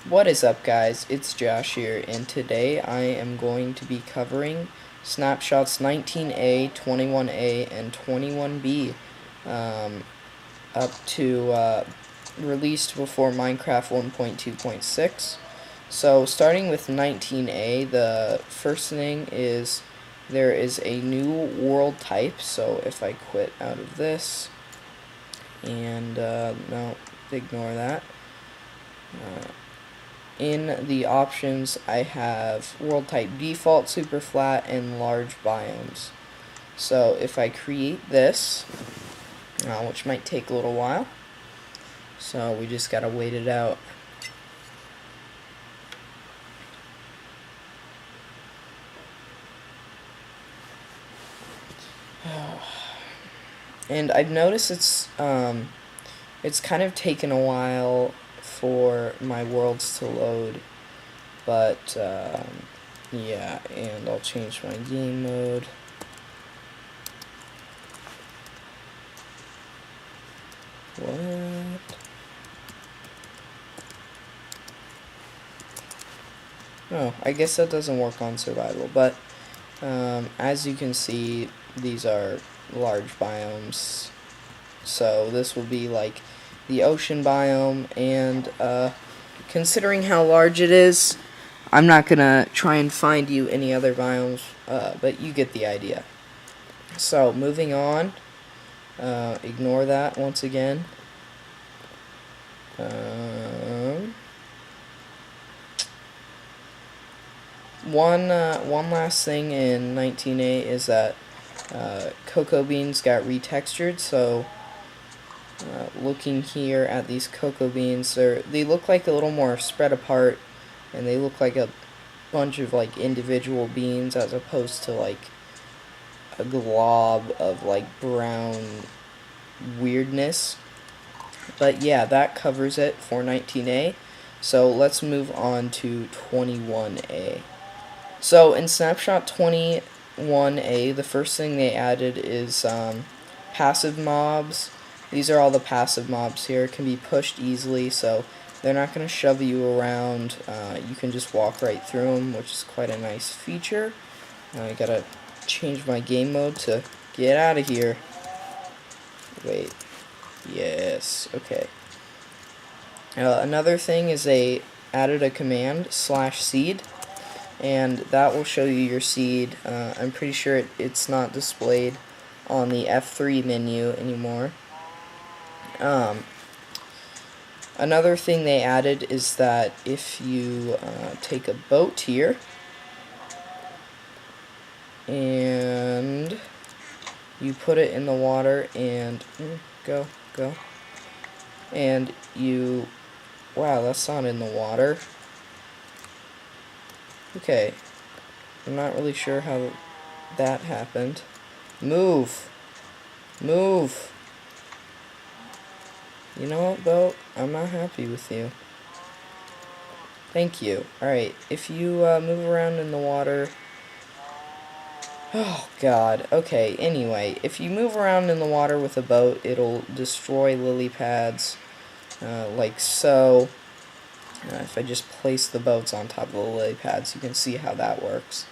What is up, guys? It's Josh here, and today I am going to be covering snapshots 19A, 21A, and 21B up to released before Minecraft 1.2.6. So starting with 19A, the first thing is there is a new world type. So if I quit out of this, and no, ignore that. In the options, I have world type default, super flat, and large biomes. So if I create this, which might take a little while, so we just gotta wait it out. And I've noticed it's kind of taken a while for my worlds to load, but yeah, and I'll change my game mode. What? Oh, I guess that doesn't work on survival, but as you can see, these are large biomes. So this will be like the ocean biome, and considering how large it is, I'm not gonna try and find you any other biomes, but you get the idea. So moving on, ignore that once again. One last thing in 19A is that cocoa beans got retextured. So looking here at these cocoa beans, they look like a little more spread apart, and they look like a bunch of like individual beans as opposed to like a glob of like brown weirdness. But yeah, that covers it for 19A. So let's move on to 21A. So in snapshot 21A, the first thing they added is passive mobs. These are all the passive mobs here. It can be pushed easily, so they're not going to shove you around. You can just walk right through them, which is quite a nice feature. I gotta change my game mode to get out of here. Wait. Yes. Okay. Another thing is they added a command /seed, and that will show you your seed. I'm pretty sure it's not displayed on the F3 menu anymore. Another thing they added is that if you take a boat here and you put it in the water and go, and you, wow, that's not in the water. Okay, I'm not really sure how that happened. Move. You know what, boat? I'm not happy with you. Thank you. Alright, if you move around in the water... Oh, God. Okay, anyway, if you move around in the water with a boat, it'll destroy lily pads, like so. If I just place the boats on top of the lily pads, you can see how that works.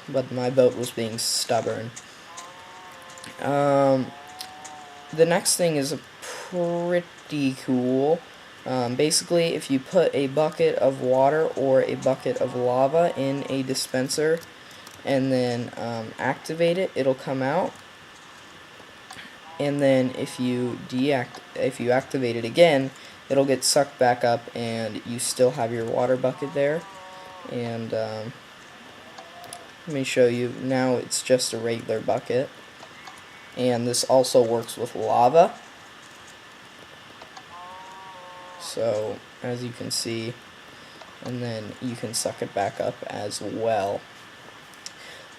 But my boat was being stubborn. The next thing is pretty cool. Basically, if you put a bucket of water or a bucket of lava in a dispenser and then activate it, it'll come out. And then if you activate it again, it'll get sucked back up, and you still have your water bucket there. And let me show you. Now it's just a regular bucket. And this also works with lava. So, as you can see, and then you can suck it back up as well.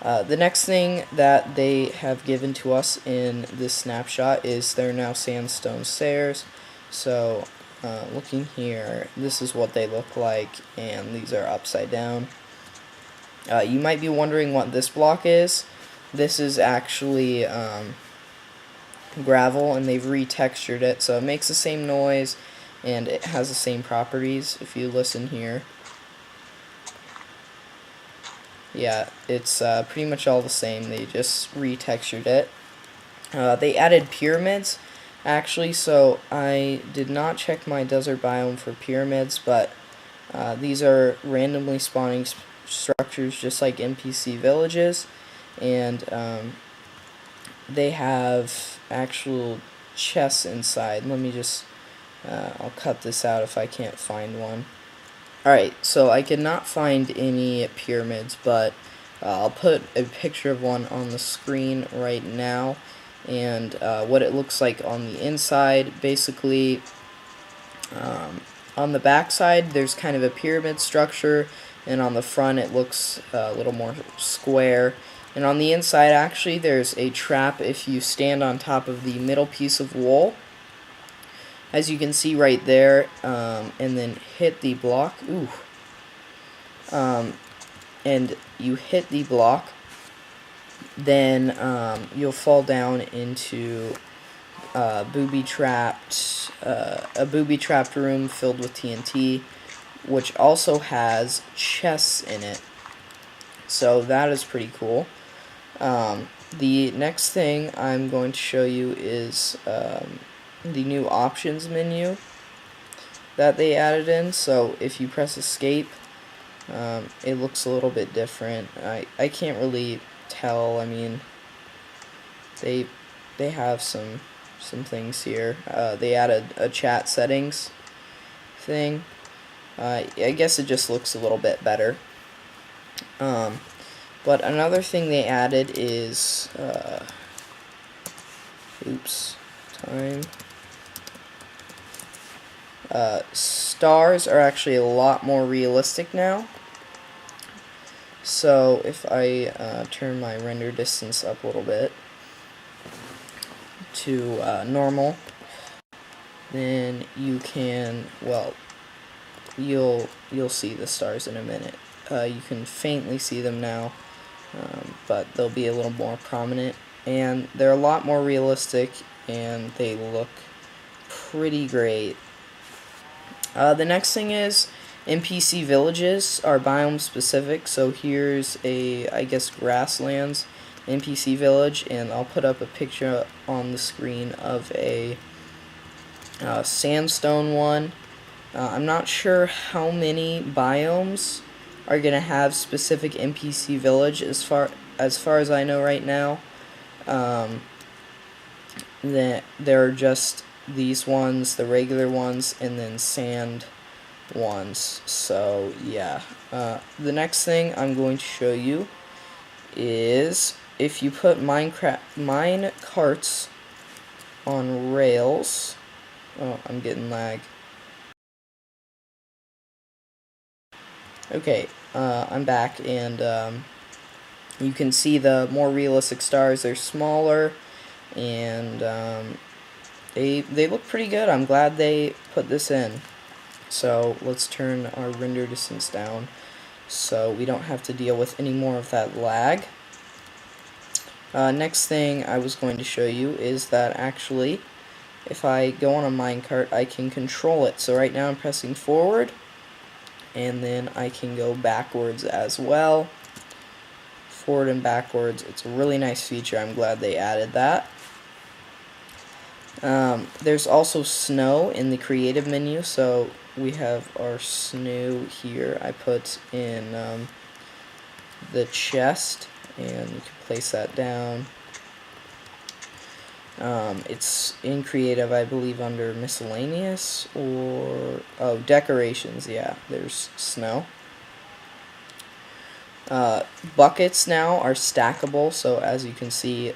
The next thing that they have given to us in this snapshot is there are now sandstone stairs. So, looking here, this is what they look like, and these are upside down. You might be wondering what this block is. This is actually gravel, and they've retextured it, so it makes the same noise, and it has the same properties. If you listen here, yeah, it's pretty much all the same. They just retextured it. They added pyramids, actually, so I did not check my desert biome for pyramids, but these are randomly spawning structures just like NPC villages, and they have actual chests inside. Let me just, I'll cut this out if I can't find one. Alright, so I could not find any pyramids, but I'll put a picture of one on the screen right now, and what it looks like on the inside. Basically, on the back side there's kind of a pyramid structure, and on the front it looks a little more square, and on the inside actually there's a trap if you stand on top of the middle piece of wool, as you can see right there, and then hit the block. And you hit the block, then you'll fall down into a booby-trapped room filled with TNT, which also has chests in it. So that is pretty cool. The next thing I'm going to show you is the new options menu that they added in. So if you press escape, it looks a little bit different. I can't really tell. I mean, they have some things here. They added a chat settings thing. I guess it just looks a little bit better. But another thing they added is stars are actually a lot more realistic now. So if I turn my render distance up a little bit to normal, then you can, well, you'll see the stars in a minute. You can faintly see them now, but they'll be a little more prominent, and they're a lot more realistic, and they look pretty great. The next thing is NPC villages are biome specific. So here's a, I guess, grasslands NPC village, and I'll put up a picture on the screen of a sandstone one. I'm not sure how many biomes are gonna have specific NPC village as far as I know right now. That there are just these ones, the regular ones, and then sand ones. So yeah, the next thing I'm going to show you is if you put mine carts on rails. Oh, I'm getting lag. Okay, I'm back, and you can see the more realistic stars. They're smaller, and they look pretty good. I'm glad they put this in. So let's turn our render distance down so we don't have to deal with any more of that lag. Next thing I was going to show you is that actually if I go on a minecart I can control it. So right now I'm pressing forward, and then I can go backwards as well. Forward and backwards. It's a really nice feature. I'm glad they added that. There's also snow in the creative menu, so we have our snow here. I put in the chest, and you can place that down. It's in creative, I believe, under miscellaneous, or decorations. Yeah, there's snow. Buckets now are stackable, so as you can see,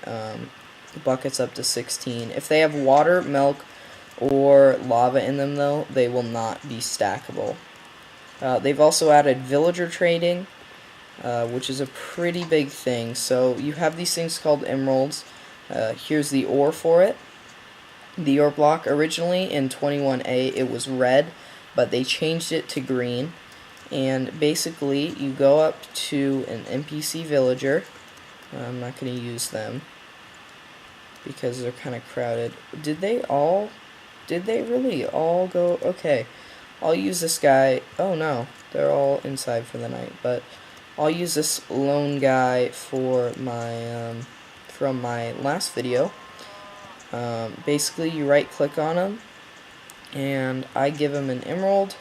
buckets up to 16. If they have water, milk, or lava in them, though, they will not be stackable. They've also added villager trading, which is a pretty big thing. So you have these things called emeralds. Here's the ore for it. The ore block, originally in 21A it was red, but they changed it to green. And basically you go up to an NPC villager. I'm not going to use them because they're kind of crowded. Did they all did they really all go? Okay, I'll use this guy. Oh no, they're all inside for the night, but I'll use this lone guy for my, from my last video. Basically, you right click on him, and I give him an emerald,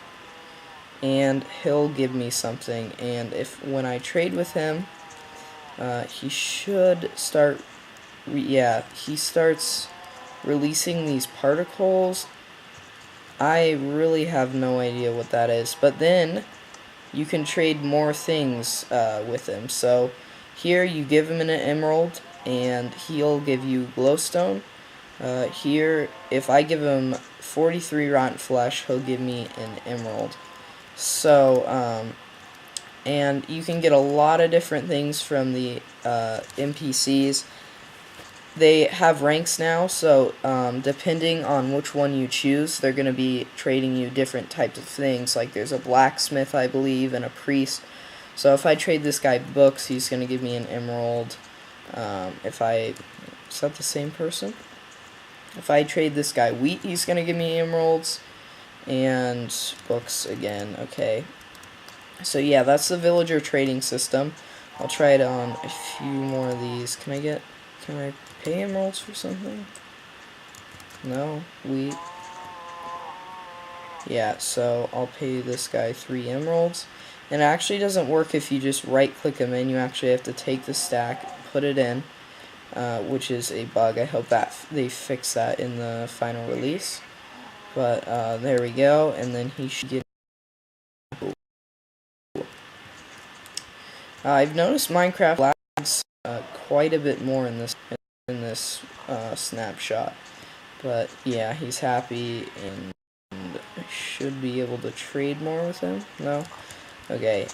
and he'll give me something, and when I trade with him, he should start, yeah, he starts releasing these particles. I really have no idea what that is, but then you can trade more things with him. So here you give him an emerald, and he'll give you glowstone. Here, if I give him 43 rotten flesh, he'll give me an emerald. So, and you can get a lot of different things from the NPCs. They have ranks now, so depending on which one you choose, they're going to be trading you different types of things. Like there's a blacksmith, I believe, and a priest. So if I trade this guy books, he's going to give me an emerald. Is that the same person? If I trade this guy wheat, he's going to give me emeralds. And books again, okay. So yeah, that's the villager trading system. I'll try it on a few more of these. Can I pay emeralds for something? No, wheat. Yeah, so I'll pay this guy 3 emeralds. And it actually doesn't work if you just right click him in. You actually have to take the stack, put it in, which is a bug. I hope that they fix that in the final release. But there we go, and then he should get. I've noticed Minecraft lags quite a bit more in this snapshot, but yeah, he's happy, and I should be able to trade more with him. No, okay.